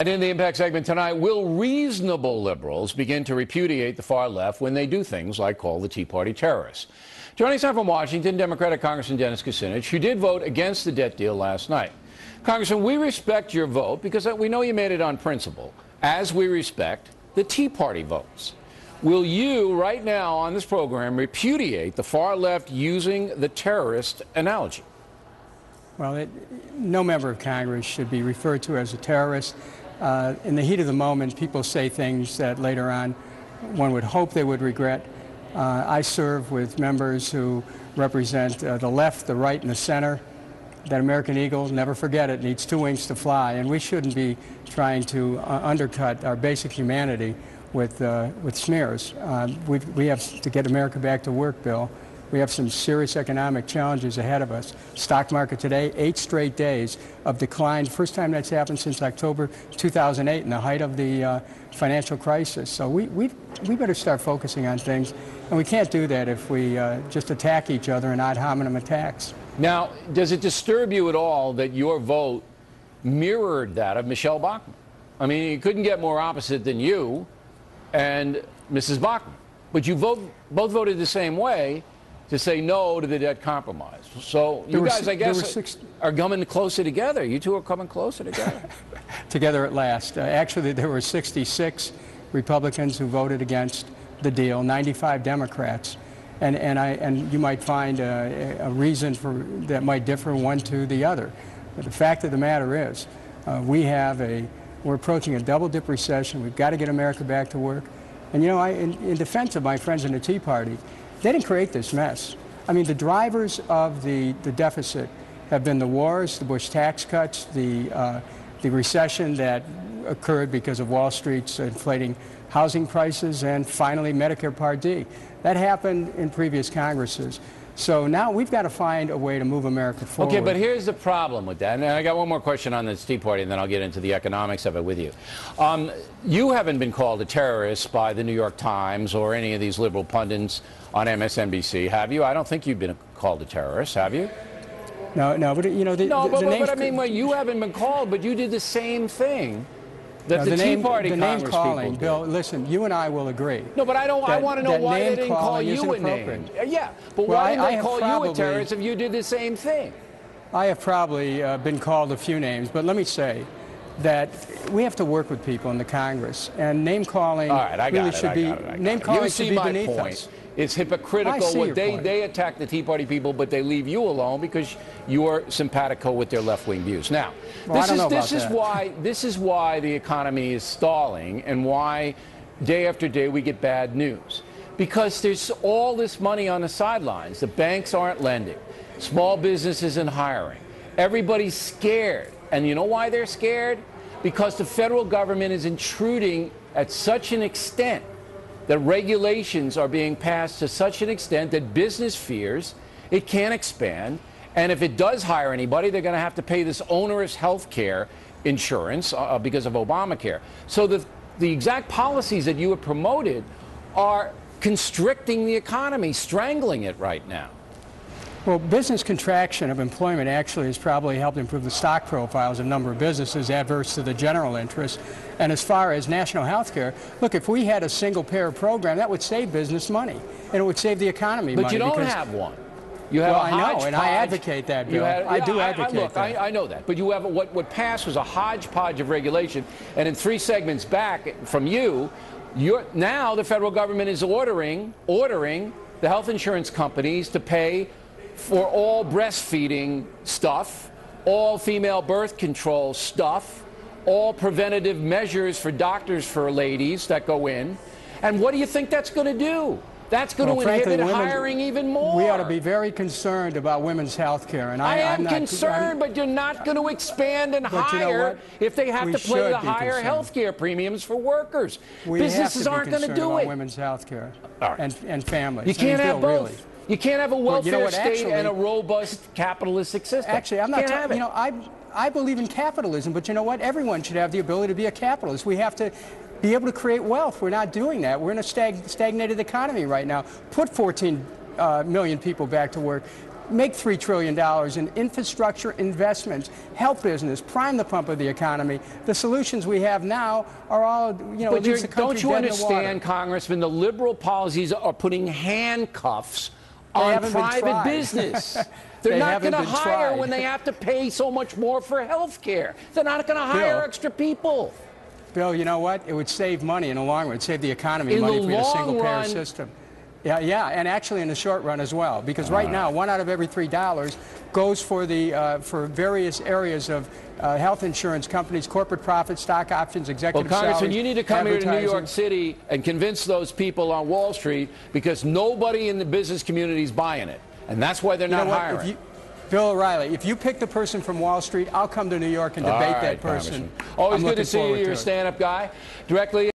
And in the Impact segment tonight, will reasonable liberals begin to repudiate the far left when they do things like call the Tea Party terrorists? Joining us now from Washington, Democratic Congressman Dennis Kucinich, who did vote against the debt deal last night. Congressman, we respect your vote because we know you made it on principle, as we respect the Tea Party votes. Will you, right now on this program, repudiate the far left using the terrorist analogy? Well, no member of Congress should be referred to as a terrorist. In the heat of the moment, people say things that later on one would hope they would regret. I serve with members who represent the left, the right, and the center. That American eagle, never forget it, needs two wings to fly, and we shouldn't be trying to undercut our basic humanity with smears. We have to get America back to work, Bill. We have some serious economic challenges ahead of us. Stock market today, 8 straight days of decline. First time that's happened since October 2008, in the height of the financial crisis. So we better start focusing on things, and we can't do that if we just attack each other in ad hominem attacks. Now, does it disturb you at all that your vote mirrored that of Michelle Bachmann? I mean, you couldn't get more opposite than you and Mrs. Bachmann. But you both voted the same way to say no to the debt compromise. So you guys, I guess, are coming closer together. You two are coming closer together. Together at last. Actually, there were 66 Republicans who voted against the deal, 95 Democrats. And you might find a reason that might differ one to the other. But the fact of the matter is, we're approaching a double-dip recession. We've got to get America back to work. And you know, in defense of my friends in the Tea Party, they didn't create this mess. I mean, the drivers of the deficit have been the wars, the Bush tax cuts, the recession that occurred because of Wall Street's inflating housing prices, and finally Medicare Part D. That happened in previous Congresses. So now we've got to find a way to move America forward. Okay, but here's the problem with that. And I got one more question on this Tea Party, and then I'll get into the economics of it with you. You haven't been called a terrorist by the New York Times or any of these liberal pundits on MSNBC, have you? I don't think you've been called a terrorist, have you? No, but you know, but I mean, well, you haven't been called, but you did the same thing that the Tea Party Congress people did. Bill, listen, you and I will agree. No, but I want to know why they didn't call you a name. Yeah, but why didn't they call you a terrorist if you did the same thing? I have probably been called a few names, but let me say that we have to work with people in the Congress, and name-calling really should be name-calling should be beneath us. It's hypocritical when they attack the Tea Party people, but they leave you alone because you're simpatico with their left-wing views. Now, this is why the economy is stalling and why day after day we get bad news. Because there's all this money on the sidelines. The banks aren't lending. Small business isn't hiring. Everybody's scared. And you know why they're scared? Because the federal government is intruding at such an extent that regulations are being passed to such an extent that business fears it can't expand. And if it does hire anybody, they're going to have to pay this onerous health care insurance because of Obamacare. So the exact policies that you have promoted are constricting the economy, strangling it right now. Well, business contraction of employment actually has probably helped improve the stock profiles of a number of businesses adverse to the general interest. And as far as national health care, look, if we had a single-payer program, that would save business money, and it would save the economy money. But you don't have one. You have I know, and I advocate that, Bill. I do advocate that. I know that. But you have what passed was a hodgepodge of regulation, and in 3 segments back from now the federal government is ordering the health insurance companies to pay for all breastfeeding stuff, all female birth control stuff, all preventative measures for doctors for ladies that go in. And what do you think that's going to do? That's going to inhibit hiring even more. We ought to be very concerned about women's health care. And I am concerned, but you're not going to expand and hire if they have to pay the higher health care premiums for workers. Businesses aren't going to do it. Women's health care and families. You can't have both. Really. You can't have a welfare state and a robust capitalistic system. Actually, I'm not talking. You know, I believe in capitalism, but you know what? Everyone should have the ability to be a capitalist. We have to be able to create wealth. We're not doing that. We're in a stagnated economy right now. Put 14 million people back to work. make $3 trillion in infrastructure investments, help business, prime the pump of the economy. The solutions we have now are all, you know, but don't you understand, Congressman, the liberal policies are putting handcuffs on private business. They're not going to hire when they have to pay so much more for health care. They're not going to hire extra people. Bill, you know what? It would save money in the long run. It would save the economy money if we had a single-payer system. Yeah, and actually in the short run as well, because right now, 1 out of every $3 goes for the for various areas of health insurance companies, corporate profits, stock options, executive salaries. Well, Congressman, you need to come here to New York City and convince those people on Wall Street, because nobody in the business community is buying it, and that's why they're not hiring. Bill O'Reilly, if you pick the person from Wall Street, I'll come to New York and debate that person. Always good to see you. You're a stand-up guy. Directly